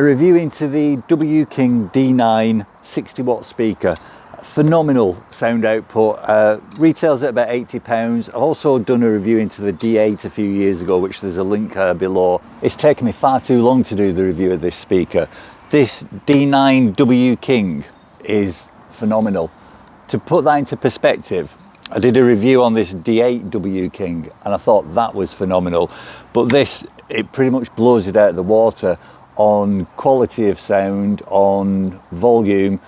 A review into the wking D9 60 watt speaker. Phenomenal sound output, retails at about £80. I've also done a review into the D8 a few years ago, which there's a link below. It's taken me far too long to do the review of this speaker. This D9 wking is phenomenal. To put that into perspective, I did a review on this D8 wking and I thought that was phenomenal, but this, it pretty much blows it out of the water on quality of sound, on volume.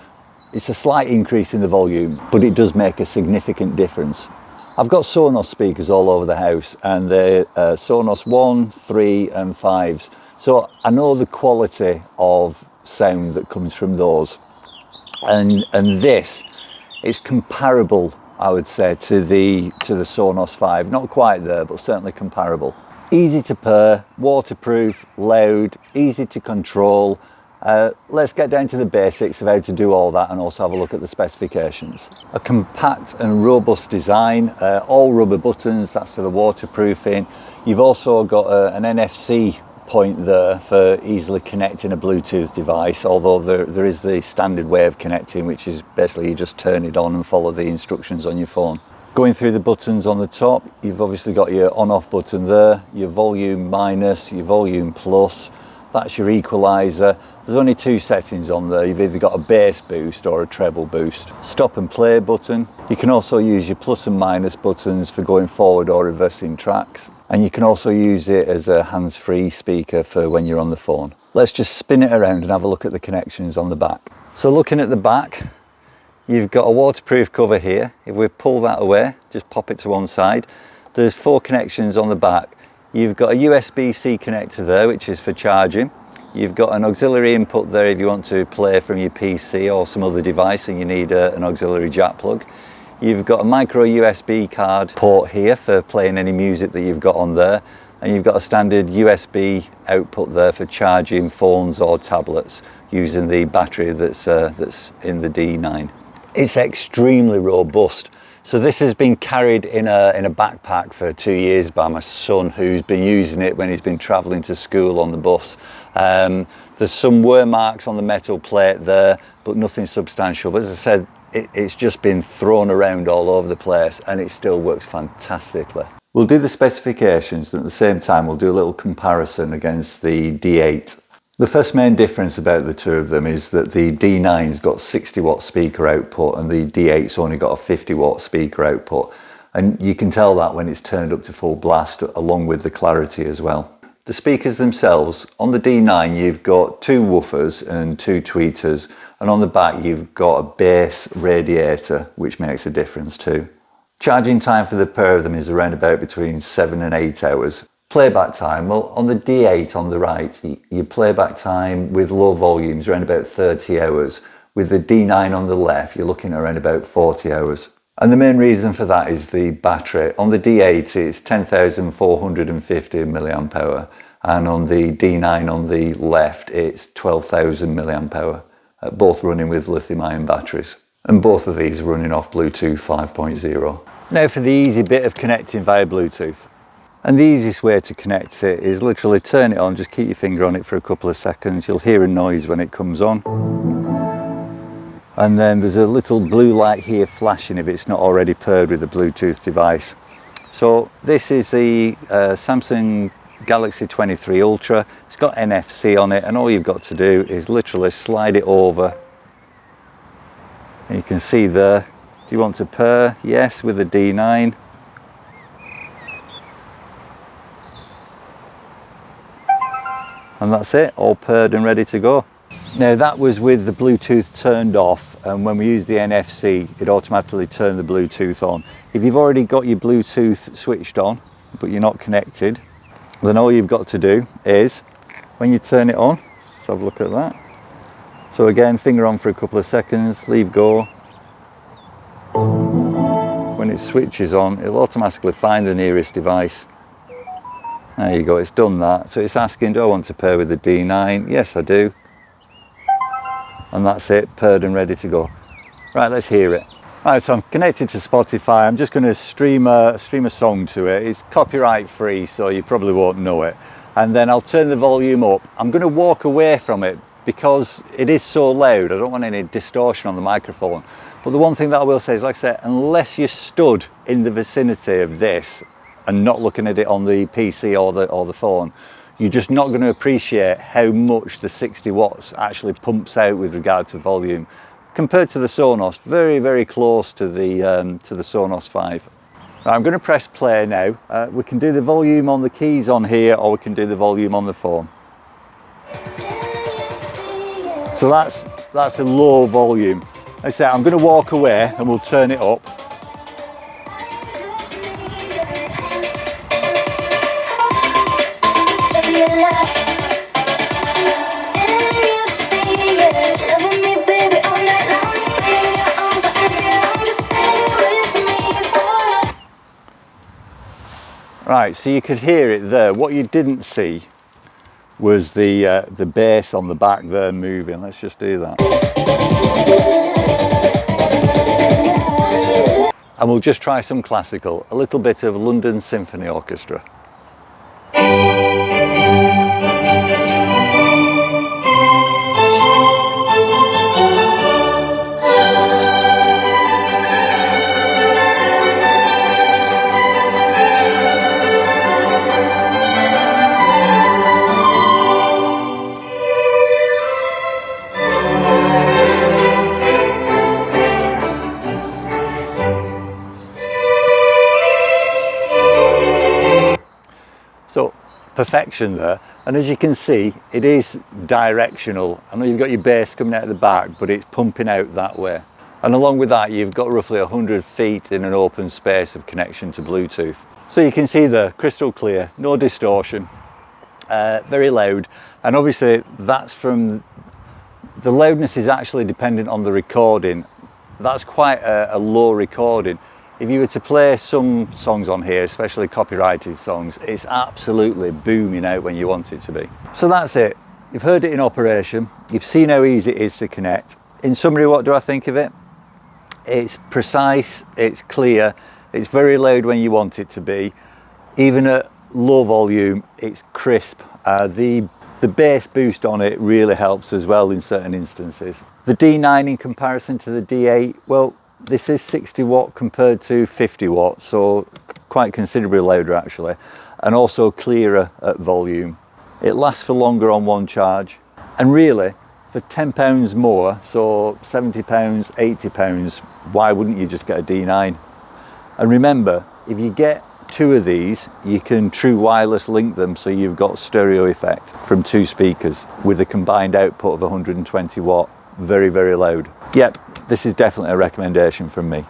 It's a slight increase in the volume, but it does make a significant difference. I've got Sonos speakers all over the house, and they're Sonos 1, 3 and 5s. So I know the quality of sound that comes from those. And this is comparable, I would say, to the Sonos 5. Not quite there, but certainly comparable. Easy to pair, waterproof, loud, easy to control. Let's get down to the basics of how to do all that and also have a look at the specifications. A compact and robust design, all rubber buttons, that's for the waterproofing. You've also got an NFC point there for easily connecting a Bluetooth device, although there is the standard way of connecting, which is basically you just turn it on and follow the instructions on your phone. Going through the buttons on the top, you've obviously got your on-off button there, your volume minus, your volume plus, that's your equalizer. There's only two settings on there. You've either got a bass boost or a treble boost. Stop and play button. You can also use your plus and minus buttons for going forward or reversing tracks. And you can also use it as a hands-free speaker for when you're on the phone. Let's just spin it around and have a look at the connections on the back. So looking at the back, you've got a waterproof cover here. If we pull that away, just pop it to one side. There's 4 connections on the back. You've got a USB-C connector there, which is for charging. You've got an auxiliary input there if you want to play from your PC or some other device and you need an auxiliary jack plug. You've got a micro USB card port here for playing any music that you've got on there. And you've got a standard USB output there for charging phones or tablets using the battery that's in the D9. It's extremely robust. So this has been carried in a backpack for 2 years by my son, who's been using it when he's been travelling to school on the bus. There's some wear marks on the metal plate there, but nothing substantial. But as I said, it's just been thrown around all over the place and it still works fantastically. We'll do the specifications and at the same time we'll do a little comparison against the D8. The first main difference about the two of them is that the D9's got 60 watt speaker output and the D8's only got a 50 watt speaker output. And you can tell that when it's turned up to full blast, along with the clarity as well. The speakers themselves, on the D9 you've got 2 woofers and 2 tweeters, and on the back you've got a bass radiator, which makes a difference too. Charging time for the pair of them is around about between 7 and 8 hours. Playback time, well, on the D8 on the right, your playback time with low volumes around about 30 hours. With the D9 on the left, you're looking at around about 40 hours. And the main reason for that is the battery. On the D8, it's 10,450 milliamp hour, and on the D9 on the left, it's 12,000 milliamp hour, both running with lithium-ion batteries. And both of these are running off Bluetooth 5.0. Now for the easy bit of connecting via Bluetooth. And the easiest way to connect it is literally turn it on, just keep your finger on it for a couple of seconds. You'll hear a noise when it comes on. And then there's a little blue light here flashing if it's not already paired with a Bluetooth device. So this is the Samsung Galaxy 23 Ultra. It's got NFC on it, and all you've got to do is literally slide it over. And you can see there, do you want to pair? Yes, with the D9. And that's it, all paired and ready to go. Now that was with the Bluetooth turned off, and when we use the NFC, it automatically turned the Bluetooth on. If you've already got your Bluetooth switched on, but you're not connected, then all you've got to do is, when you turn it on, let's have a look at that. So again, finger on for a couple of seconds, leave go. When it switches on, it'll automatically find the nearest device. There you go, it's done that. So it's asking, do I want to pair with the D9? Yes, I do. And that's it, paired and ready to go. Right, let's hear it. Right, so I'm connected to Spotify. I'm just going to stream a song to it. It's copyright free, so you probably won't know it. and then I'll turn the volume up. I'm going to walk away from it because it is so loud. I don't want any distortion on the microphone. But the one thing that I will say is, like I said, unless you're stood in the vicinity of this and not looking at it on the PC or the phone, you're just not going to appreciate how much the 60 watts actually pumps out with regard to volume compared to the Sonos. Very, very close to the Sonos 5. Now, I'm going to press play now. We can do the volume on the keys on here, or we can do the volume on the phone. So that's a low volume. Like I say, I'm going to walk away and we'll turn it up. Right, so you could hear it there. What you didn't see was the bass on the back there moving. Let's just do that. And we'll just try some classical, a little bit of London Symphony Orchestra. So perfection there, and as you can see, it is directional. I know you've got your bass coming out of the back, but it's pumping out that way. And along with that, you've got roughly 100 feet in an open space of connection to Bluetooth. So you can see the crystal clear, no distortion, very loud. And obviously that's from, the loudness is actually dependent on the recording. That's quite a low recording. If you were to play some songs on here, especially copyrighted songs, it's absolutely booming out when you want it to be. So that's it. You've heard it in operation. You've seen how easy it is to connect. In summary, what do I think of it? It's precise, it's clear, it's very loud when you want it to be. Even at low volume, it's crisp. The bass boost on it really helps as well in certain instances. The D9 in comparison to the D8, well, this is 60 watt compared to 50 watts, so quite considerably louder actually, and also clearer at volume. It lasts for longer on one charge, and really for £10 more, so £70, £80, why wouldn't you just get a D9? And remember, if you get two of these, you can true wireless link them, so you've got stereo effect from two speakers with a combined output of 120 watt, very, very loud. Yep, this is definitely a recommendation from me.